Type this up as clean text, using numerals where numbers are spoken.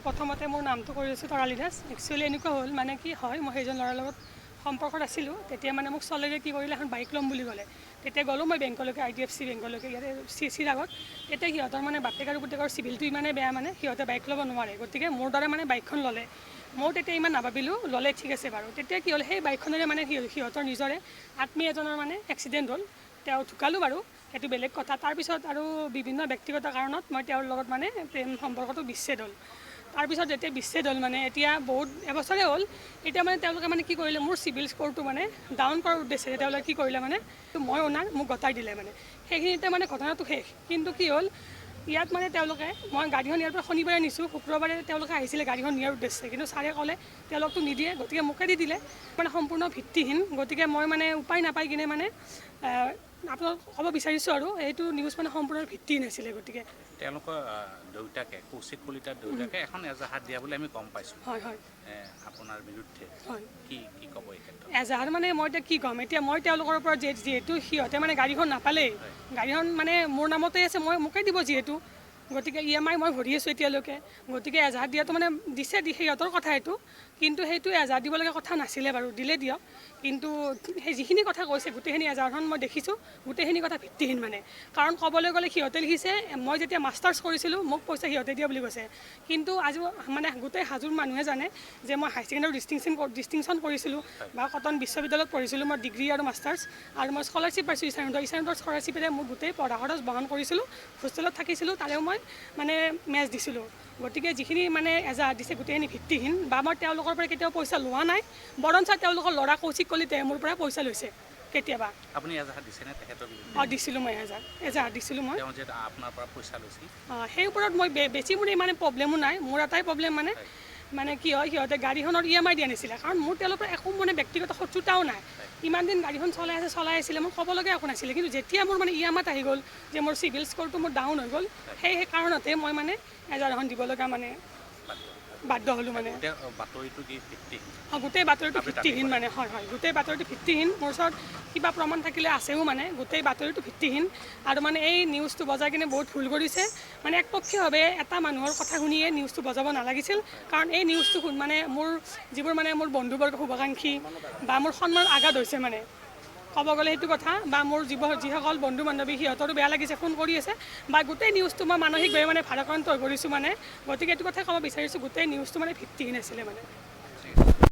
প্ৰথমতে মোৰ নামটো কৰি আছোঁ তৰালী দাস। একচুৱেলি এনেকুৱা হ'ল মানে কি হয়, মই সেইজন ল'ৰাৰ লগত সম্পৰ্কত আছিলোঁ। তেতিয়া মানে মোক চলেৰে কি কৰিলে, এখন বাইক ল'ম বুলি ক'লে। তেতিয়া গ'লোঁ মই বেংকলৈকে, IDFC বেংকলৈকে, ইয়াতে চিৰাগত। তেতিয়া সিহঁতৰ মানে বাপেক আৰু পুতেকৰ চিভিলটো ইমানে বেয়া, মানে সিহঁতে বাইক ল'ব নোৱাৰে। গতিকে মোৰ দ্বাৰা মানে বাইকখন ল'লে। মই তেতিয়া ইমান নাভাবিলোঁ, ল'লে ঠিক আছে বাৰু। তেতিয়া কি হ'ল, সেই বাইকখনেৰে মানে সিহঁতৰ নিজৰে আত্মীয় এজনৰ মানে এক্সিডেণ্ট হ'ল। তেওঁ ঢুকালোঁ বাৰু, সেইটো বেলেগ কথা। তাৰপিছত আৰু বিভিন্ন ব্যক্তিগত কাৰণত মই তেওঁৰ লগত মানে প্ৰেম সম্পৰ্কটো বিচ্ছেদ হ'ল। তাৰপিছত যেতিয়া বিচ্ছেদ হ'ল মানে এতিয়া বহুত এবছৰে হ'ল। এতিয়া মানে তেওঁলোকে মানে কি কৰিলে, মোৰ চিভিল স্ক'ৰটো মানে ডাউন কৰাৰ উদ্দেশ্যে তেওঁলোকে কি কৰিলে মানে, মই অনাৰ মোক গতাই দিলে মানে। সেইখিনিতে মানে ঘটনাটো শেষ। কিন্তু কি হ'ল, ইয়াত মানে তেওঁলোকে, মই গাড়ীখন ইয়াৰ পৰা শনিবাৰে নিছোঁ, শুক্ৰবাৰে তেওঁলোকে আহিছিলে গাড়ীখন নিয়াৰ উদ্দেশ্যে, কিন্তু ছাৰে ক'লে তেওঁলোকতো নিদিয়ে, গতিকে মোকে দি দিলে। মানে সম্পূৰ্ণ ভিত্তিহীন। গতিকে মই মানে উপায় নাপাই কিনে মানে আপোনাক ক'ব বিচাৰিছোঁ আৰু এইটো নিউজ মানে সম্পূৰ্ণ ভিত্তিহীন আছিলে। গতিকে তেওঁলোকৰ দেউতাকে, কৌশিক কলিতাৰ দেউতাকে এখন এজাহাৰ দিয়া বুলি আমি গম পাইছোঁ। হয় হয় আপোনাৰ বিৰুদ্ধে হয়। কি ক'ব এই ক্ষেত্ৰত? এজাহাৰ মানে মই এতিয়া কি ক'ম, এতিয়া মই তেওঁলোকৰ ওপৰত যিহেতু সিহঁতে মানে গাড়ীখন নাপালেই, গাড়ীখন মানে মোৰ নামতে আছে, মোকে দিব যিহেতু, গতিকে EMI মই ভৰি আছোঁ এতিয়ালৈকে। গতিকে এজাহাৰ দিয়াটো মানে দিছে, সিহঁতৰ কথা এইটো, কিন্তু সেইটো এজাহাৰ দিবলগীয়া কথা নাছিলে বাৰু, দিলে দিয়ক। কিন্তু সেই যিখিনি কথা কৈছে, গোটেইখিনি এজাহাৰখন মই দেখিছোঁ, গোটেইখিনি কথা ভিত্তিহীন মানে। কাৰণ ক'বলৈ গ'লে সিহঁতে লিখিছে, মই যেতিয়া মাষ্টাৰ্ছ কৰিছিলোঁ মোক পইচা সিহঁতে দিয়া বুলি কৈছে। কিন্তু আজি মানে গোটেই হাজোৰ মানুহে জানে যে মই হাই ছেকেণ্ডেৰী ডিষ্টিংশ্যন কৰিছিলোঁ বা কটন বিশ্ববিদ্যালয়ত পঢ়িছিলোঁ। মই ডিগ্ৰী আৰু মাষ্টাৰ্ছ, আৰু মই স্কলাৰশ্বিপ পাইছোঁ ইছানুদৰ স্কলাৰশ্বিপেৰে মোৰ গোটেই পঢ়া খৰচ বহন কৰিছিলোঁ। হোষ্টেলত থাকিছিলোঁ, তাৰেও মই মানে মেচ দিছিলোঁ। গতিকে যিখিনি মানে এজাহাৰ দিছে গোটেইখিনি ভিত্তিহীন, বা মই তেওঁলোকৰ পৰা কেতিয়াও পইচা লোৱা নাই। বৰঞ্চ তেওঁলোকৰ ল'ৰা কৌশিক কলিতাই মোৰ পৰা পইচা লৈছে কেতিয়াবা। আপুনি এজাহাৰ দিছেনে তেখেতৰ বিৰুদ্ধে? দিছিলোঁ মই এজাহাৰ দিছিলোঁ মই। তেওঁ যে আপোনাৰ পৰা পইচা লৈছিল, সেই ওপৰত মই বেছি মোৰ ইমান প্ৰব্লেমো নাই। মোৰ এটাই প্ৰব্লেম মানে কি হয়, সিহঁতে গাড়ীখনৰ EMI দিয়া নাছিলে। কাৰণ মোৰ তেওঁলোকৰ পৰা একো মানে ব্যক্তিগত শত্ৰুতাও নাই। ইমান দিন গাড়ীখন চলাই আছিলে, মোৰ ক'বলগীয়া একো নাছিলে। কিন্তু যেতিয়া মোৰ মানে EMIত আহি গ'ল, যে মোৰ চিভিল স্ক'ৰটো মোৰ ডাউন হৈ গ'ল, সেই কাৰণতে মই মানে এজাহাৰখন দিবলগা মানে বাধ্য হ'লোঁ মানে। বাতৰিটো কি ভিত্তিহীন? গোটেই বাতৰিটো ভিত্তিহীন মানে। হয় হয়, গোটেই বাতৰিটো ভিত্তিহীন। মোৰ ওচৰত কিবা প্ৰমাণ থাকিলে আছেও মানে। গোটেই বাতৰিটো ভিত্তিহীন। আৰু মানে এই নিউজটো বজাই কিনে বহুত ভুল কৰিছে। মানে একপক্ষীয়ভাৱে এটা মানুহৰ কথা শুনিয়ে নিউজটো বজাব নালাগিছিল। কাৰণ এই নিউজটো মানে মোৰ যিবোৰ মানে মোৰ বন্ধুবৰ্গ, শুভাকাংক্ষী বা মোৰ সন্মান আঘাত হৈছে মানে, ক'ব গ'লে সেইটো কথা। বা মোৰ যিসকল বন্ধু বান্ধৱী, সিহঁতৰো বেয়া লাগিছে, ফোন কৰি আছে। বা গোটেই নিউজটো মই মানসিকভাৱে মানে ভাৰাক্ৰান্ত হৈ পৰিছোঁ মানে। গতিকে এইটো কথাই ক'ব বিচাৰিছোঁ, গোটেই নিউজটো মানে ভিত্তিহীন আছিলে মানে।